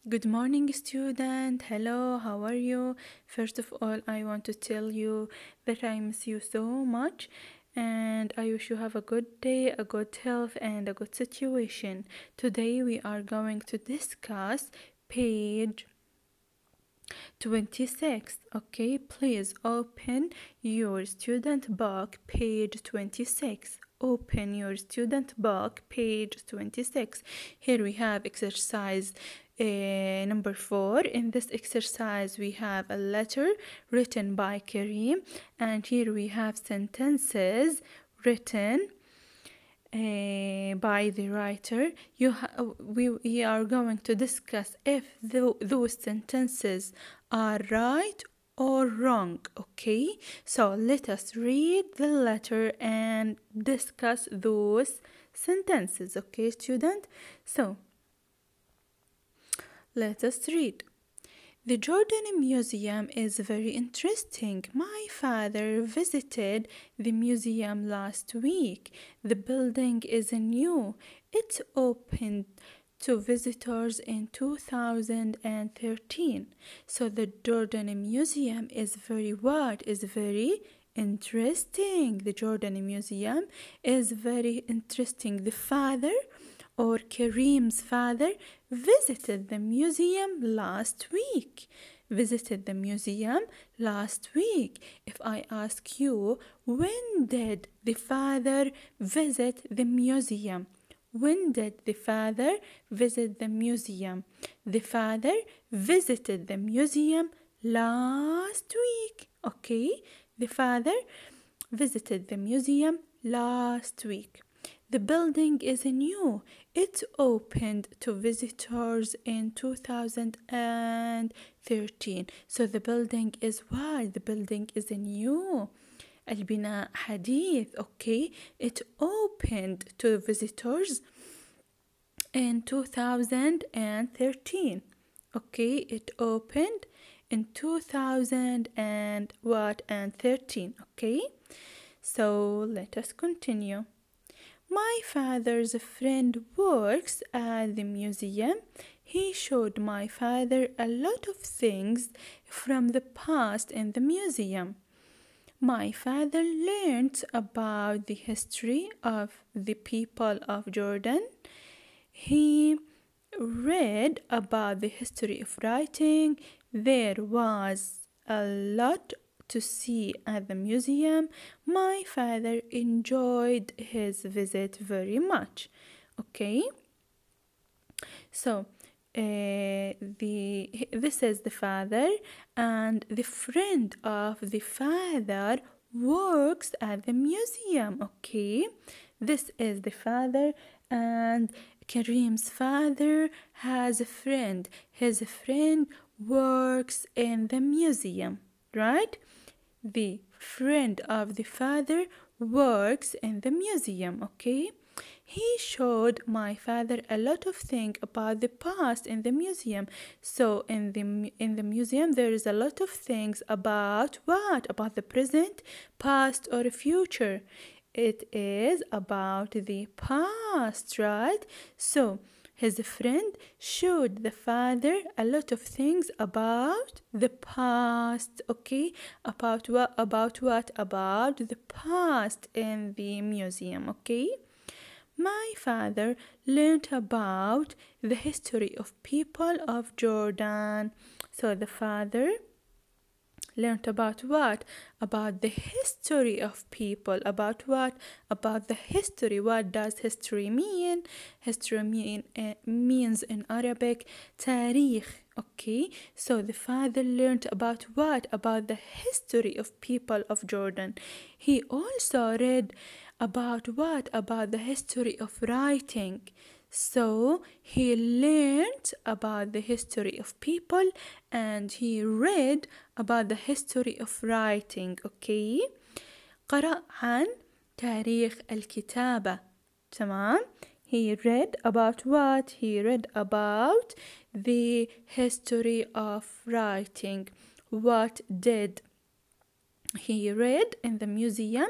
Good morning, student. Hello, how are you? First of all, I want to tell you that I miss you so much and I wish you have a good day, a good health, and a good situation. Today, we are going to discuss page 26. Okay, please open your student book, page 26. Open your student book, page 26. Here we have exercise number 4. In this exercise, we have a letter written by Kareem, and here we have sentences written by the writer. We are going to discuss if those sentences are right or wrong. Okay, so let us read the letter and discuss those sentences. Okay, student, so let us read. The Jordan Museum is very interesting. My father visited the museum last week. The building is new. It opened to visitors in 2013. So the Jordan Museum is very what? Is very interesting. The Jordan Museum is very interesting. The father or Kareem's father visited the museum last week. Visited the museum last week. If I ask you, when did the father visit the museum? When did the father visit the museum? The father visited the museum last week. Okay, the father visited the museum last week. The building is new. It opened to visitors in 2013. So the building is what? The building is new. البناء حديث. Okay, it opened to visitors in 2013. Okay, it opened in 2013. Okay, so let us continue. My father's friend works at the museum. He showed my father a lot of things from the past in the museum. My father learned about the history of the people of Jordan. He read about the history of writing. There was a lot to see at the museum. My father enjoyed his visit very much. Okay, so this is the father, and the friend of the father works at the museum. Okay, this is the father, and Kareem's father has a friend. His friend works in the museum, right? The friend of the father works in the museum. Okay, he showed my father a lot of things about the past in the museum. So in the museum there is a lot of things about what? About the present, past, or future. It is about the past, right? So his friend showed the father a lot of things about the past. Okay, about what? About the past in the museum. Okay, my father learned about the history of people of Jordan. So the father learned about what? About the history of people. About what? About the history. What does history mean? History means in Arabic تاريخ. Okay, so the father learned about what? About the history of people of Jordan. He also read about what? About the history of writing. So he learned about the history of people and he read about the history of writing. Okay, قرأ عن تاريخ الكتابة. تمام. He read about what? He read about the history of writing. What did he read in the museum?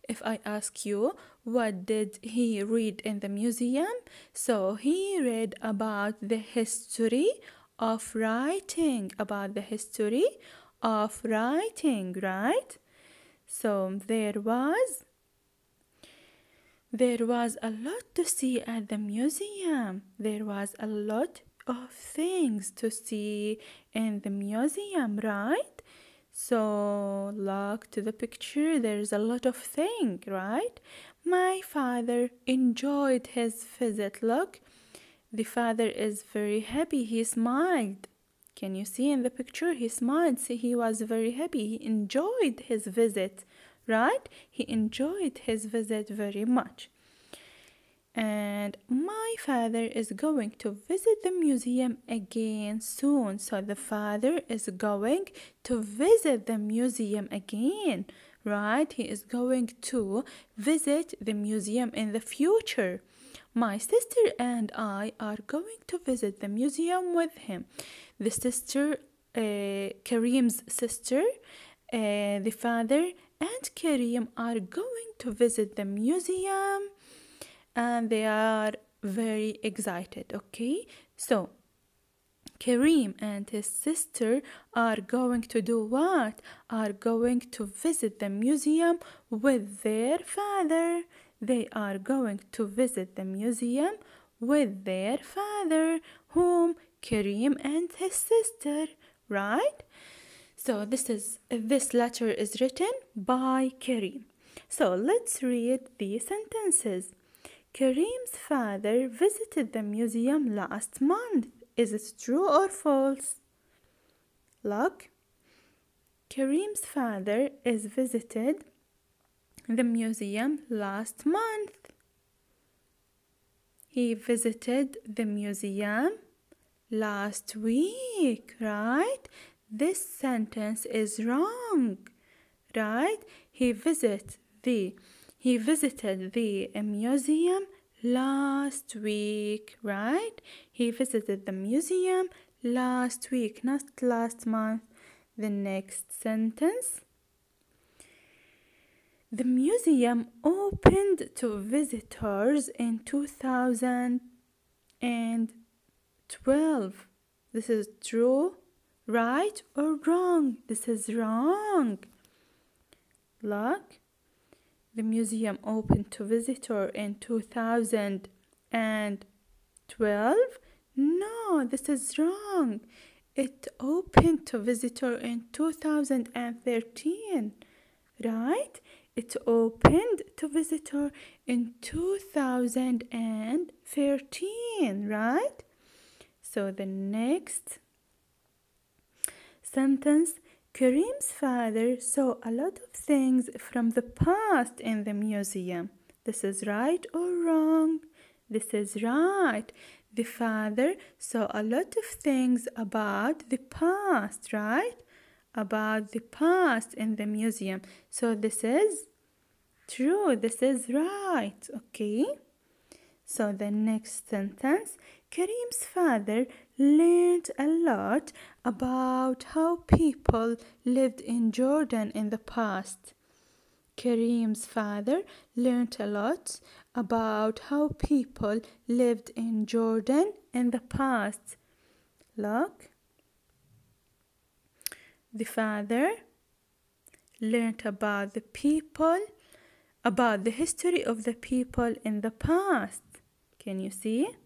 If I ask you, what did he read in the museum? So he read about the history of writing, about the history of writing, right? So there was a lot to see at the museum. There was a lot of things to see in the museum, right? So look to the picture. There's a lot of things, right? My father enjoyed his visit. Look, the father is very happy. He smiled. Can you see in the picture? He smiled. See, he was very happy. He enjoyed his visit, right? He enjoyed his visit very much. And my father is going to visit the museum again soon. So the father is going to visit the museum again, right? He is going to visit the museum in the future. My sister and I are going to visit the museum with him. The sister, Kareem's sister, the father and Kareem are going to visit the museum, and they are very excited. Okay, so Kareem and his sister are going to do what? Are going to visit the museum with their father. They are going to visit the museum with their father, whom? Kareem and his sister, right? So this letter is written by Kareem. So let's read the sentences. Kareem's father visited the museum last month. Is it true or false? Look, Kareem's father is visited the museum last month. He visited the museum last week, right? This sentence is wrong, right? He visited the museum last week, right? He visited the museum last week, not last month. The next sentence. The museum opened to visitors in 2012. This is true, right, or wrong? This is wrong. Look. The museum opened to visitors in 2012. No, this is wrong. It opened to visitors in 2013, right? It opened to visitors in 2013, right? So the next sentence. Kareem's father saw a lot of things from the past in the museum. This is right or wrong? This is right. The father saw a lot of things about the past, right? About the past in the museum. So this is true. This is right. Okay. So the next sentence. Kareem's father learned a lot about how people lived in Jordan in the past. Kareem's father learned a lot about how people lived in Jordan in the past. Look. The father learned about the people, about the history of the people in the past. Can you see?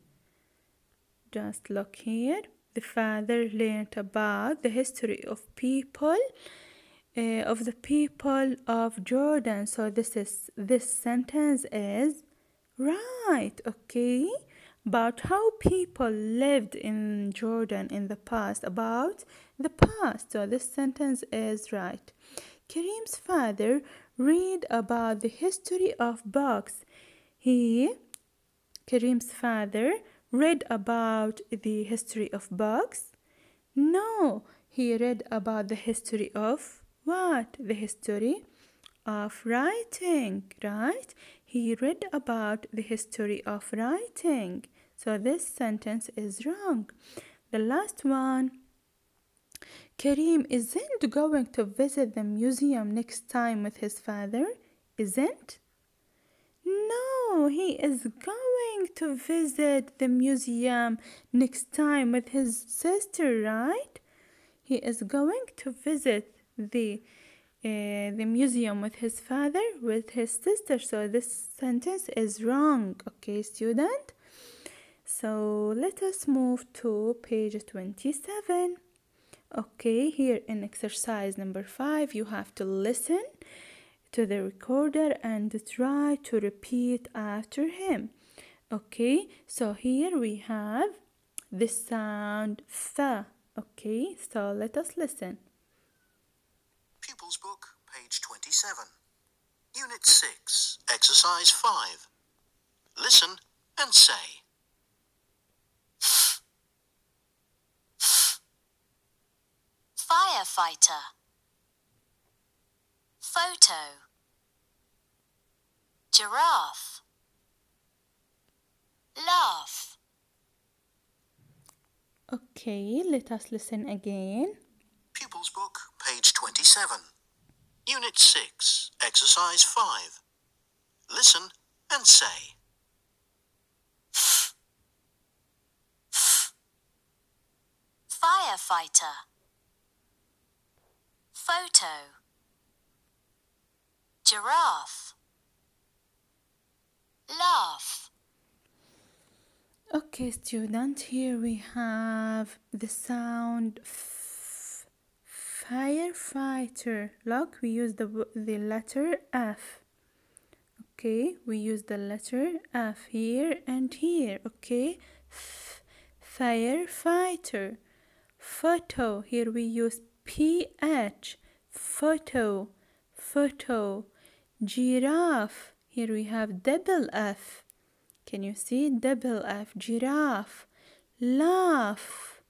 Just look here. The father learned about the history of people, of the people of Jordan. So this sentence is right. Okay, about how people lived in Jordan in the past. About the past. So this sentence is right. Kareem's father read about the history of books. Kareem's father read about the history of books? No, he read about the history of what? The history of writing, right? He read about the history of writing. So this sentence is wrong. The last one. Kareem isn't going to visit the museum next time with his father, isn't? No, he is going going to visit the museum next time with his sister, right? He is going to visit the museum with his father, with his sister. So this sentence is wrong, okay, student? So let us move to page 27. Okay, here in exercise number 5, you have to listen to the recorder and try to repeat after him. Okay, so here we have the sound th. Okay, so let us listen. Pupils Book, page 27. Unit 6, exercise 5. Listen and say. Firefighter. Photo. Giraffe. Laugh. Okay, let us listen again. Pupils Book, page 27. Unit 6, exercise 5. Listen and say. Firefighter. Photo. Giraffe. Laugh. Okay, student, here we have the sound f. Firefighter. Look, we use the letter F. Okay, we use the letter F here and here. Okay, f. Firefighter. Photo, here we use PH. Photo, photo. Giraffe, here we have double F. Can you see? Double F, giraffe. Laugh,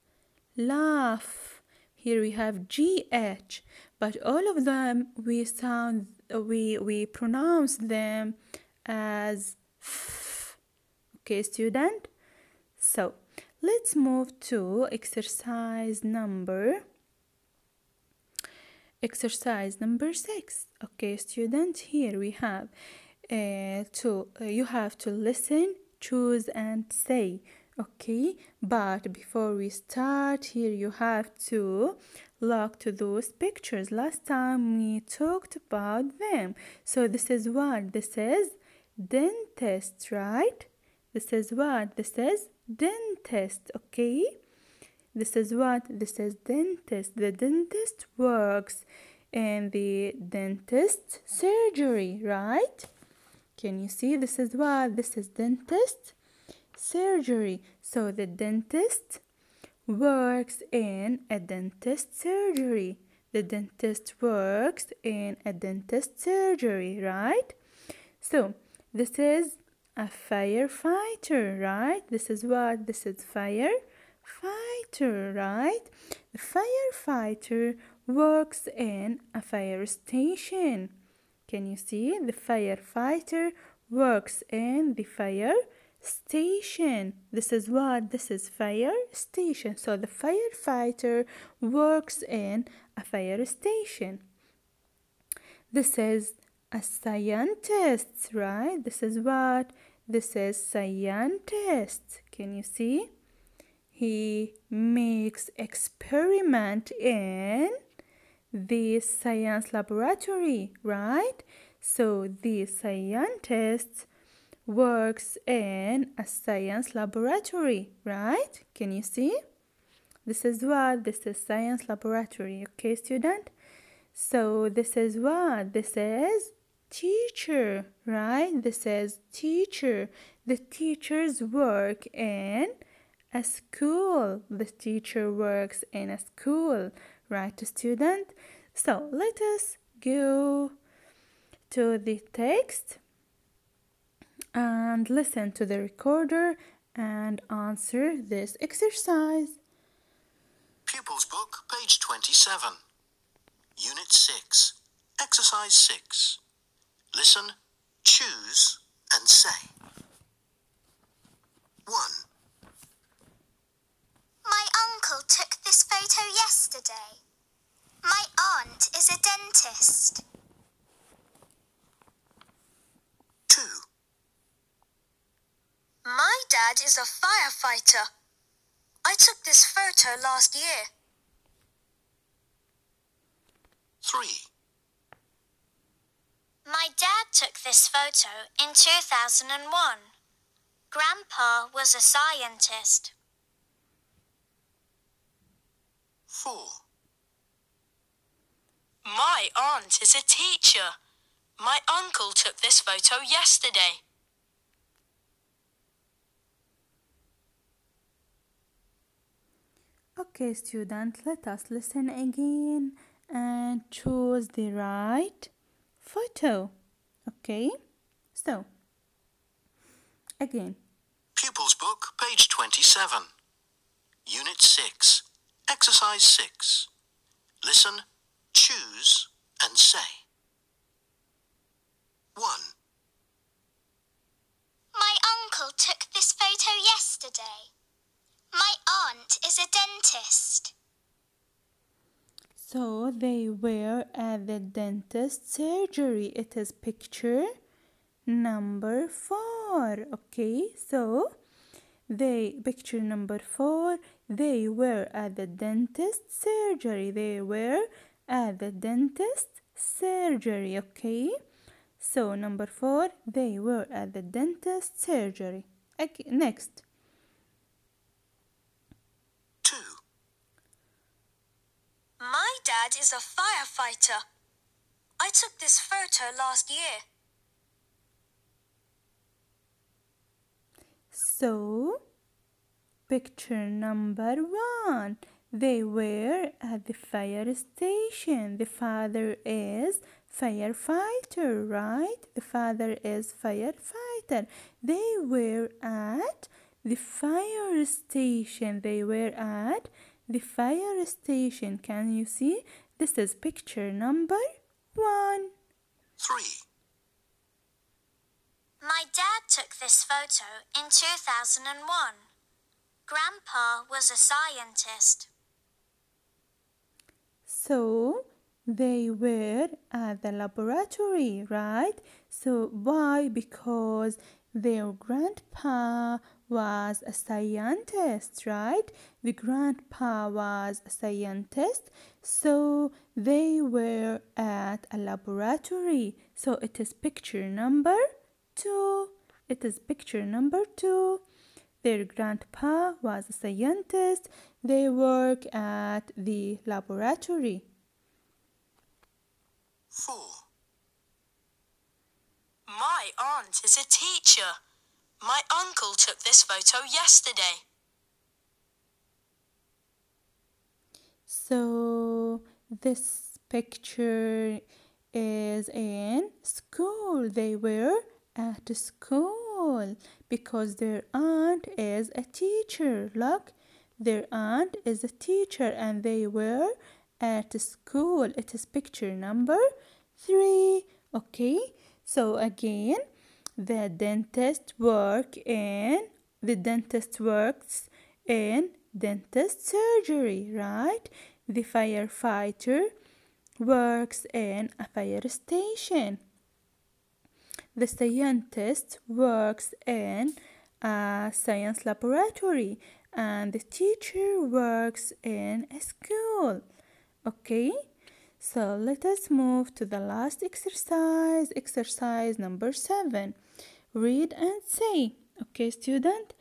laugh. Here we have GH, but all of them we pronounce them as f. Okay, student? So let's move to exercise number 6. Okay, student, here we have you have to listen, choose and say. Okay, but before we start, here you have to look to those pictures. Last time we talked about them. So this is what? This is dentist, right? This is what? This is dentist, okay? This is what? This is dentist. The dentist works in the dentist surgery, right? Can you see? This is what? This is dentist surgery. So the dentist works in a dentist surgery. The dentist works in a dentist surgery, right? So this is a firefighter, right? This is what? This is firefighter, right? The firefighter works in a fire station. Can you see? The firefighter works in the fire station. This is what? This is fire station. So the firefighter works in a fire station. This is a scientist, right? This is what? This is scientist. Can you see? He makes experiment in the science laboratory, right? So the scientist works in a science laboratory, right? Can you see? This is what? This is science laboratory, okay, student? So this is what? This is teacher, right? This is teacher. The teachers work in a school. The teacher works in a school, right, student? So let us go to the text and listen to the recorder and answer this exercise. Pupils Book, page 27. Unit 6, exercise 6. Listen, choose and say. 1. My uncle took this photo yesterday. My aunt is a dentist. 2. dad is a firefighter. I took this photo last year. 3. My dad took this photo in 2001. Grandpa was a scientist. 4. My aunt is a teacher. My uncle took this photo yesterday. Okay, student, let us listen again and choose the right photo. Okay, so again. Pupils Book, page 27. Unit 6, Exercise 6. Listen, choose, and say. 1. My uncle took this photo yesterday. My aunt is a dentist. So they were at the dentist surgery. It is picture number 4. Okay, so picture number 4, they were at the dentist surgery. They were at the dentist surgery. Okay, so number 4, they were at the dentist surgery. Okay, next. 2. My dad is a firefighter. I took this photo last year. So, picture number 1, they were at the fire station. The father is firefighter, right? The father is firefighter. They were at the fire station. They were at the fire station. Can you see? This is picture number 1. 3. My dad took this photo in 2001. Grandpa was a scientist. So they were at the laboratory, right? So why? Because their grandpa was a scientist, right? The grandpa was a scientist, so they were at a laboratory. So it is picture number 2. It is picture number 2. Their grandpa was a scientist. They work at the laboratory. 4. My aunt is a teacher. My uncle took this photo yesterday. So this picture is in school. They were at school because their aunt is a teacher. Look, their aunt is a teacher and they were at school. It is picture number 3. Okay, so again, the dentist works in dentist surgery, right? The firefighter works in a fire station. The scientist works in a science laboratory and the teacher works in a school. Okay, so let us move to the last exercise, exercise number 7. Read and say. Okay, student?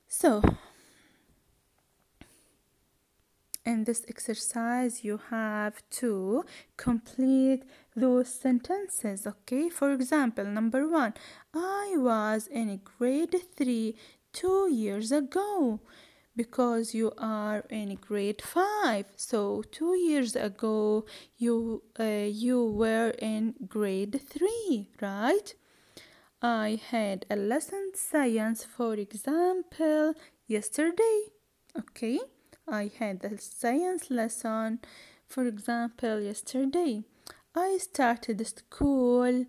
So, in this exercise, you have to complete those sentences, okay? For example, number 1, I was in grade 3 2 years ago, because you are in grade 5. So 2 years ago, you were in grade 3, right? I had a lesson science, for example, yesterday, okay? I had a science lesson, for example, yesterday. I started school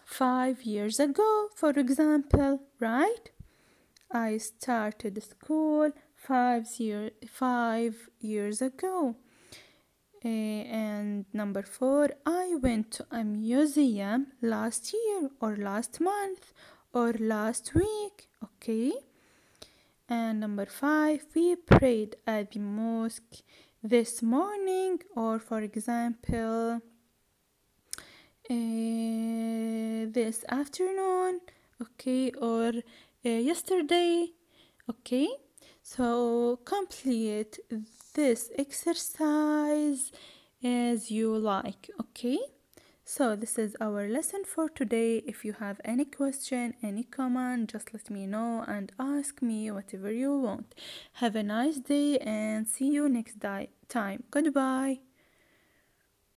5 years ago, for example, right? I started school 5 years ago. And number 4, I went to a museum last year or last month or last week. okay? And number 5, we prayed at the mosque this morning, or for example, this afternoon, okay, or yesterday, okay? So complete this exercise as you like, okay? So this is our lesson for today. If you have any question, any comment, just let me know and ask me whatever you want. Have a nice day and see you next time. Goodbye.